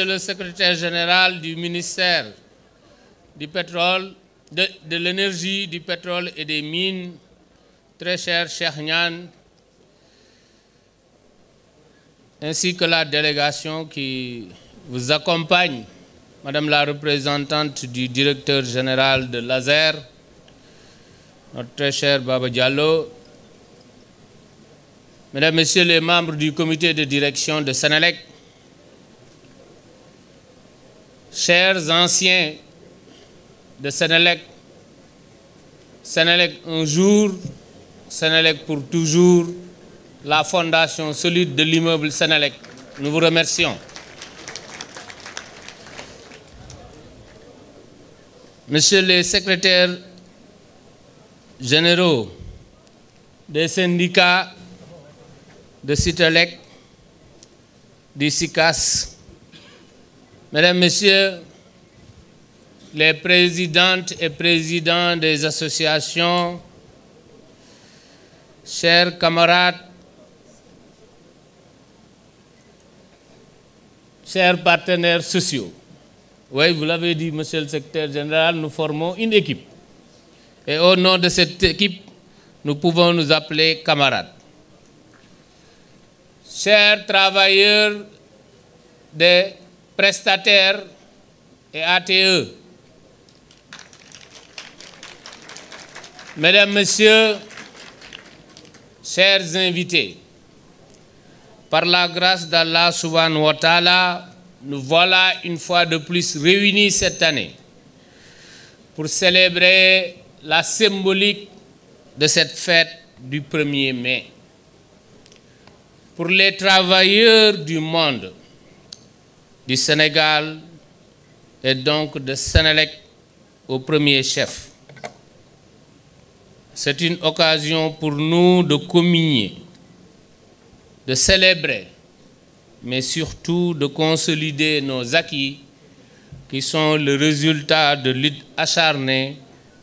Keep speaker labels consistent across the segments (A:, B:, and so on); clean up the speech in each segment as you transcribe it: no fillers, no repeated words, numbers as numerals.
A: Le secrétaire général du ministère du pétrole, de l'énergie, du pétrole et des mines, très cher Cheikh Niane, ainsi que la délégation qui vous accompagne, Madame la représentante du directeur général de l'ASER, notre très cher Baba Diallo, Mesdames, Messieurs les membres du comité de direction de Senelec, chers anciens de Senelec, Senelec un jour, Senelec pour toujours, la fondation solide de l'immeuble Senelec, nous vous remercions. Messieurs les secrétaires généraux des syndicats de Citelec, du SICAS, Mesdames, Messieurs, les présidentes et présidents des associations, chers camarades, chers partenaires sociaux. Oui, vous l'avez dit, Monsieur le Secrétaire général, nous formons une équipe. Et au nom de cette équipe, nous pouvons nous appeler camarades. Chers travailleurs des prestataires et ATE, Mesdames, Messieurs, chers invités, par la grâce d'Allah subhanahu wa ta'ala, nous voilà une fois de plus réunis cette année pour célébrer la symbolique de cette fête du 1er mai. Pour les travailleurs du monde, du Sénégal et donc de Senelec au premier chef, c'est une occasion pour nous de communier, de célébrer, mais surtout de consolider nos acquis qui sont le résultat de luttes acharnées,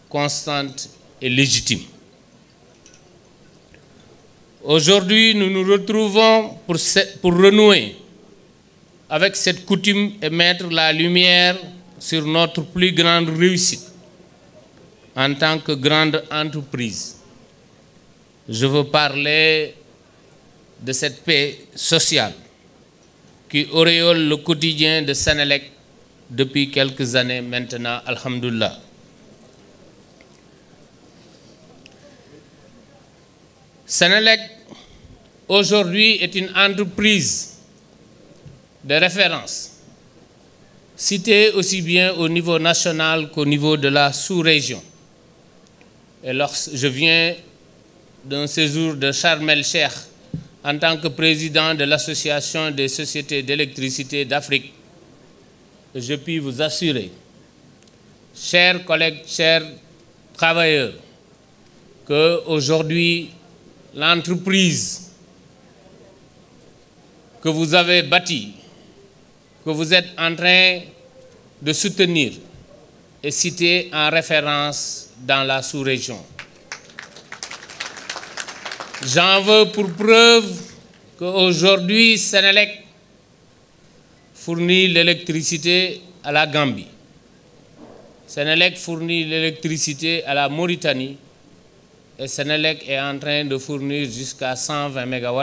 A: constantes et légitimes. Aujourd'hui, nous nous retrouvons pour renouer avec cette coutume et mettre la lumière sur notre plus grande réussite en tant que grande entreprise. Je veux parler de cette paix sociale qui auréole le quotidien de Senelec depuis quelques années maintenant, alhamdoulilah. Senelec, aujourd'hui, est une entreprise de référence, citée aussi bien au niveau national qu'au niveau de la sous-région. Et lorsque je viens d'un séjour de Sharm el-Cheikh en tant que président de l'Association des sociétés d'électricité d'Afrique, je puis vous assurer, chers collègues, chers travailleurs, qu'aujourd'hui, l'entreprise que vous avez bâtie, que vous êtes en train de soutenir, est citée en référence dans la sous-région. J'en veux pour preuve qu'aujourd'hui, Senelec fournit l'électricité à la Gambie. Senelec fournit l'électricité à la Mauritanie. Et Senelec est en train de fournir jusqu'à 120 MW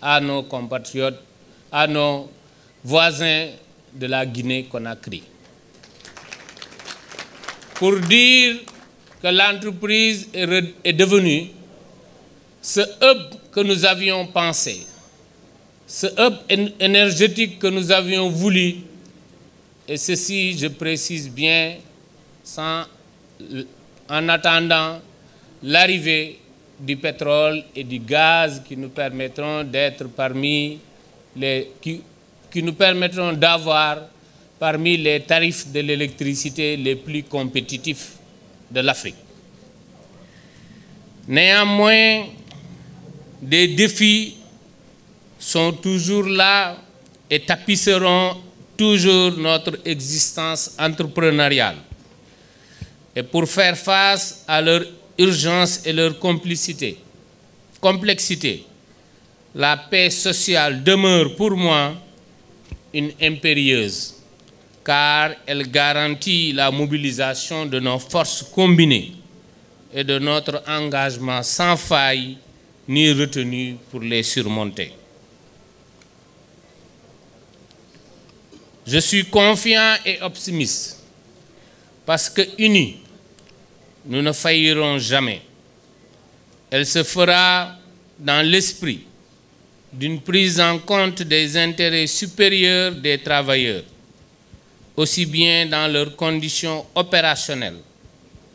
A: à nos compatriotes, à nos voisins de la Guinée-Conakry. Pour dire que l'entreprise est devenue ce hub que nous avions pensé, ce hub énergétique que nous avions voulu, et ceci, je précise bien, en attendant l'arrivée du pétrole et du gaz qui nous permettront d'être parmi les... qui nous permettront d'avoir parmi les tarifs de l'électricité les plus compétitifs de l'Afrique. Néanmoins, des défis sont toujours là et tapisseront toujours notre existence entrepreneuriale. Et pour faire face à leur urgence et leur complexité, la paix sociale demeure pour moi une impérieuse, car elle garantit la mobilisation de nos forces combinées et de notre engagement sans faille ni retenue pour les surmonter. Je suis confiant et optimiste parce que unis, nous ne faillirons jamais. Elle se fera dans l'esprit d'une prise en compte des intérêts supérieurs des travailleurs, aussi bien dans leurs conditions opérationnelles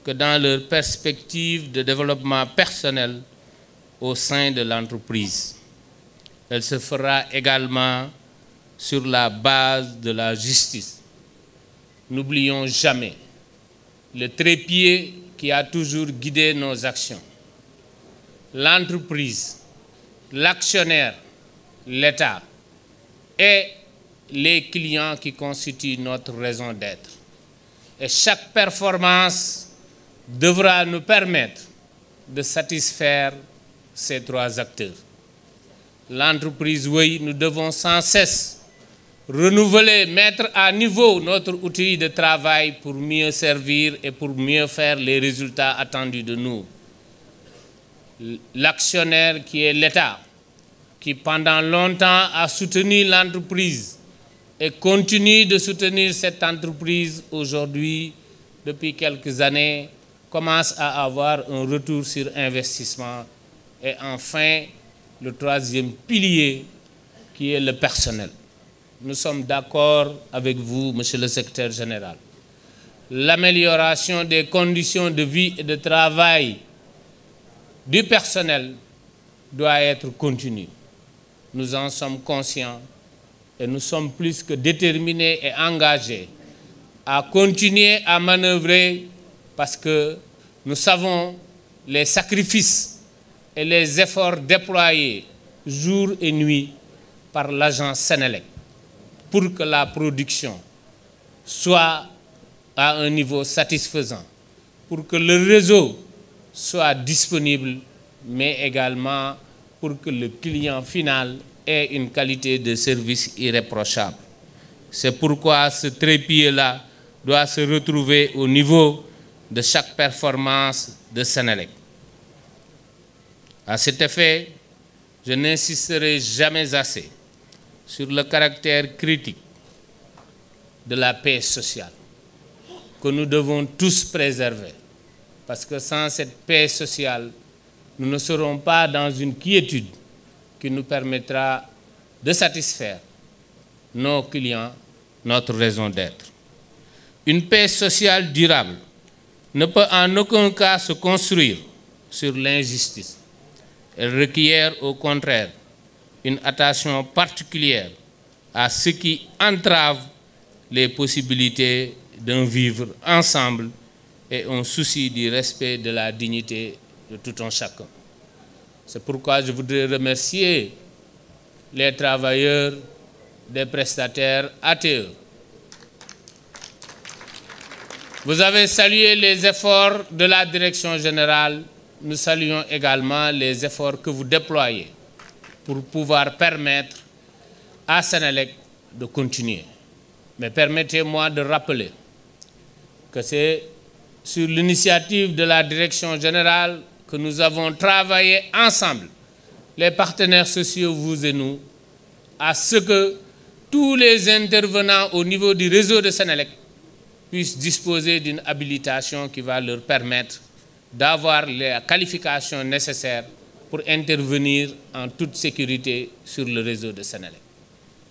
A: que dans leurs perspectives de développement personnel au sein de l'entreprise. Elle se fera également sur la base de la justice. N'oublions jamais le trépied qui a toujours guidé nos actions. L'entreprise, l'actionnaire, l'État et les clients qui constituent notre raison d'être. Et chaque performance devra nous permettre de satisfaire ces trois acteurs. L'entreprise, oui, nous devons sans cesse renouveler, mettre à niveau notre outil de travail pour mieux servir et pour mieux faire les résultats attendus de nous. L'actionnaire qui est l'État, qui pendant longtemps a soutenu l'entreprise et continue de soutenir cette entreprise aujourd'hui, depuis quelques années, commence à avoir un retour sur investissement. Et enfin, le troisième pilier qui est le personnel. Nous sommes d'accord avec vous, Monsieur le Secrétaire général. L'amélioration des conditions de vie et de travail du personnel doit être continue. Nous en sommes conscients et nous sommes plus que déterminés et engagés à continuer à manœuvrer parce que nous savons les sacrifices et les efforts déployés jour et nuit par l'agence Senelec pour que la production soit à un niveau satisfaisant, pour que le réseau soit disponible, mais également pour que le client final ait une qualité de service irréprochable. C'est pourquoi ce trépied-là doit se retrouver au niveau de chaque performance de Senelec. À cet effet, je n'insisterai jamais assez sur le caractère critique de la paix sociale que nous devons tous préserver. Parce que sans cette paix sociale, nous ne serons pas dans une quiétude qui nous permettra de satisfaire nos clients, notre raison d'être. Une paix sociale durable ne peut en aucun cas se construire sur l'injustice. Elle requiert au contraire une attention particulière à ce qui entrave les possibilités d'un vivre ensemble et un souci du respect de la dignité de tout un chacun. C'est pourquoi je voudrais remercier les travailleurs des prestataires ATE. Vous avez salué les efforts de la direction générale. Nous saluons également les efforts que vous déployez pour pouvoir permettre à Senelec de continuer. Mais permettez-moi de rappeler que c'est sur l'initiative de la direction générale que nous avons travaillé ensemble, les partenaires sociaux, vous et nous, à ce que tous les intervenants au niveau du réseau de Senelec puissent disposer d'une habilitation qui va leur permettre d'avoir les qualifications nécessaires pour intervenir en toute sécurité sur le réseau de Senelec.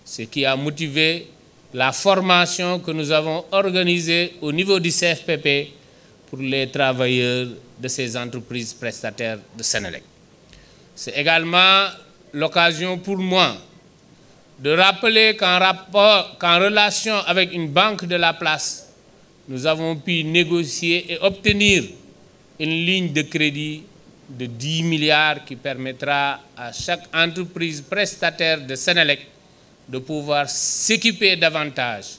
A: Ce qui a motivé la formation que nous avons organisée au niveau du CFPP pour les travailleurs de ces entreprises prestataires de Senelec. C'est également l'occasion pour moi de rappeler qu'en relation avec une banque de la place, nous avons pu négocier et obtenir une ligne de crédit de 10 milliards qui permettra à chaque entreprise prestataire de Senelec de pouvoir s'équiper davantage,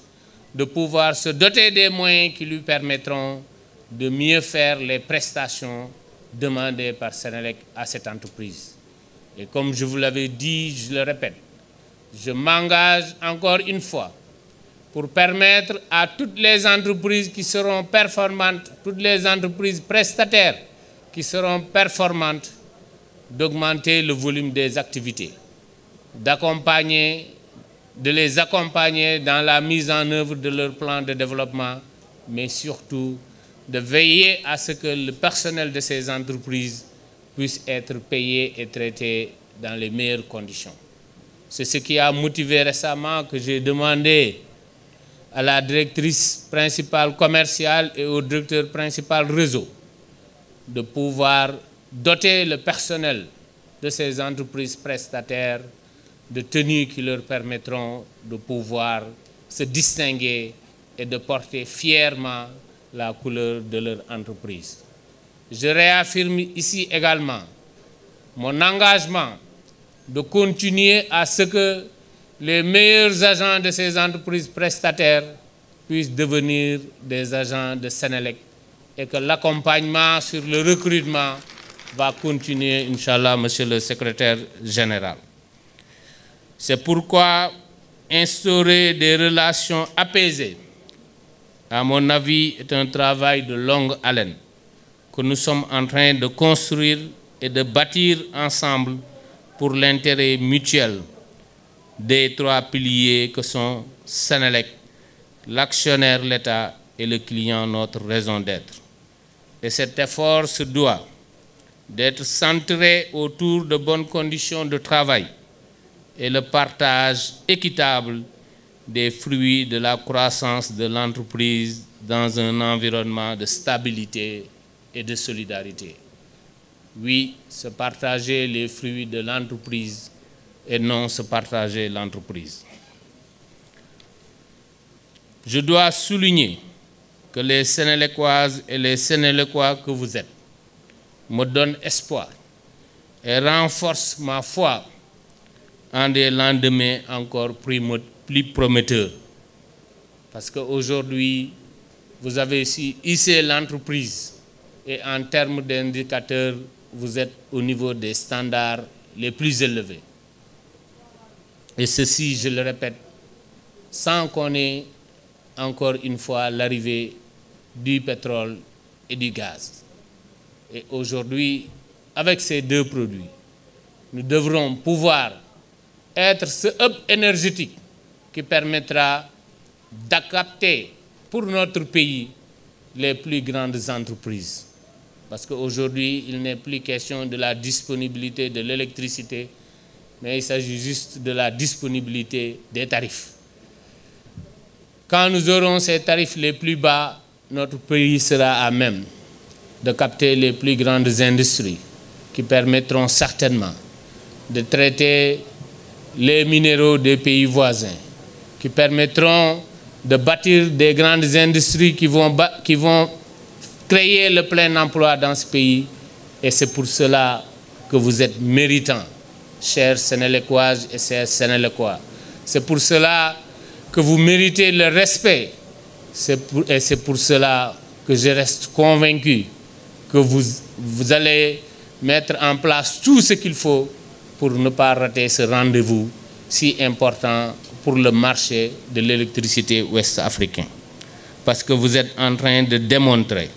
A: de pouvoir se doter des moyens qui lui permettront de mieux faire les prestations demandées par Senelec à cette entreprise. Et comme je vous l'avais dit, je le répète, je m'engage encore une fois pour permettre à toutes les entreprises qui seront performantes, toutes les entreprises prestataires qui seront performantes, d'augmenter le volume des activités, de les accompagner dans la mise en œuvre de leur plan de développement, mais surtout de veiller à ce que le personnel de ces entreprises puisse être payé et traité dans les meilleures conditions. C'est ce qui a motivé récemment que j'ai demandé à la directrice principale commerciale et au directeur principal réseau de pouvoir doter le personnel de ces entreprises prestataires de tenues qui leur permettront de pouvoir se distinguer et de porter fièrement la couleur de leur entreprise. Je réaffirme ici également mon engagement de continuer à ce que les meilleurs agents de ces entreprises prestataires puissent devenir des agents de Senelec et que l'accompagnement sur le recrutement va continuer, Inch'Allah, Monsieur le Secrétaire général. C'est pourquoi instaurer des relations apaisées, à mon avis, est un travail de longue haleine que nous sommes en train de construire et de bâtir ensemble pour l'intérêt mutuel des trois piliers que sont Senelec, l'actionnaire, l'État et le client, notre raison d'être. Et cet effort se doit d'être centré autour de bonnes conditions de travail et le partage équitable des fruits de la croissance de l'entreprise dans un environnement de stabilité et de solidarité. Oui, se partager les fruits de l'entreprise et non se partager l'entreprise. Je dois souligner que les Sénélécoises et les Sénélécois que vous êtes me donnent espoir et renforcent ma foi en des lendemains encore plus prometteurs. Parce qu'aujourd'hui, vous avez ici hissé l'entreprise et en termes d'indicateurs, vous êtes au niveau des standards les plus élevés. Et ceci, je le répète, sans qu'on ait encore une fois l'arrivée du pétrole et du gaz. Et aujourd'hui, avec ces deux produits, nous devrons pouvoir être ce hub énergétique qui permettra d'accepter pour notre pays les plus grandes entreprises. Parce qu'aujourd'hui, il n'est plus question de la disponibilité de l'électricité, mais il s'agit juste de la disponibilité des tarifs. Quand nous aurons ces tarifs les plus bas, notre pays sera à même de capter les plus grandes industries qui permettront certainement de traiter les minéraux des pays voisins, qui permettront de bâtir des grandes industries qui vont créer le plein emploi dans ce pays. Et c'est pour cela que vous êtes méritants, chers Sénélécoises et chers Sénélécois. C'est pour cela que vous méritez le respect. Et c'est pour cela que je reste convaincu que vous allez mettre en place tout ce qu'il faut pour ne pas rater ce rendez-vous si important pour le marché de l'électricité ouest-africain. Parce que vous êtes en train de démontrer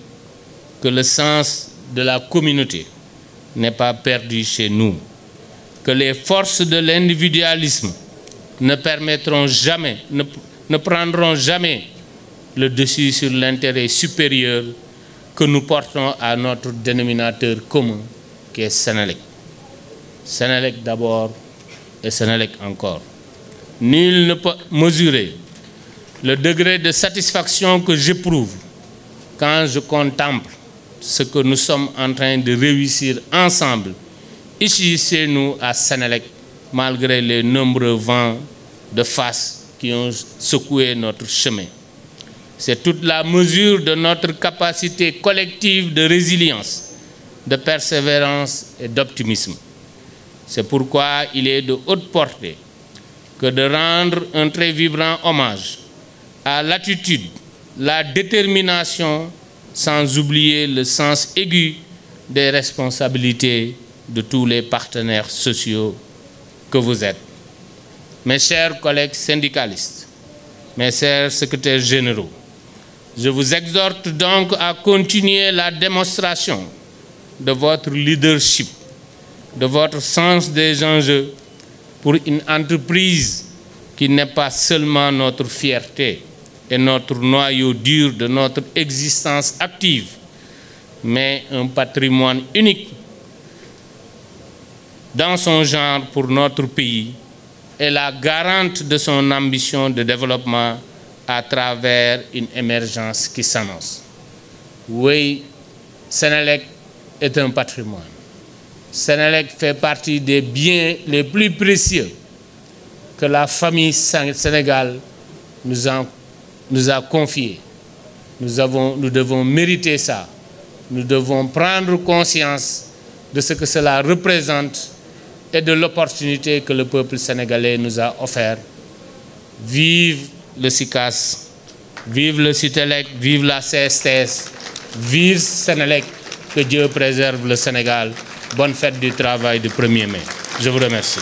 A: que le sens de la communauté n'est pas perdu chez nous, que les forces de l'individualisme ne prendront jamais le dessus sur l'intérêt supérieur que nous portons à notre dénominateur commun, qui est Senelec. Senelec d'abord et Senelec encore. Nul ne peut mesurer le degré de satisfaction que j'éprouve quand je contemple ce que nous sommes en train de réussir ensemble, ici chez nous à Senelec, malgré les nombreux vents de face qui ont secoué notre chemin. C'est toute la mesure de notre capacité collective de résilience, de persévérance et d'optimisme. C'est pourquoi il est de haute portée que de rendre un très vibrant hommage à l'attitude, la détermination, sans oublier le sens aigu des responsabilités de tous les partenaires sociaux que vous êtes. mes chers collègues syndicalistes, mes chers secrétaires généraux, je vous exhorte donc à continuer la démonstration de votre leadership, de votre sens des enjeux pour une entreprise qui n'est pas seulement notre fierté et notre noyau dur de notre existence active, mais un patrimoine unique dans son genre pour notre pays et la garante de son ambition de développement à travers une émergence qui s'annonce. Oui, Senelec est un patrimoine. Senelec fait partie des biens les plus précieux que la famille Sénégal nous a confiés. Nous devons mériter ça. Nous devons prendre conscience de ce que cela représente et de l'opportunité que le peuple sénégalais nous a offert. Vive le SICAS, vive le Sutelec, vive la CSTS, vive Senelec, que Dieu préserve le Sénégal. Bonne fête du travail du 1er mai. Je vous remercie.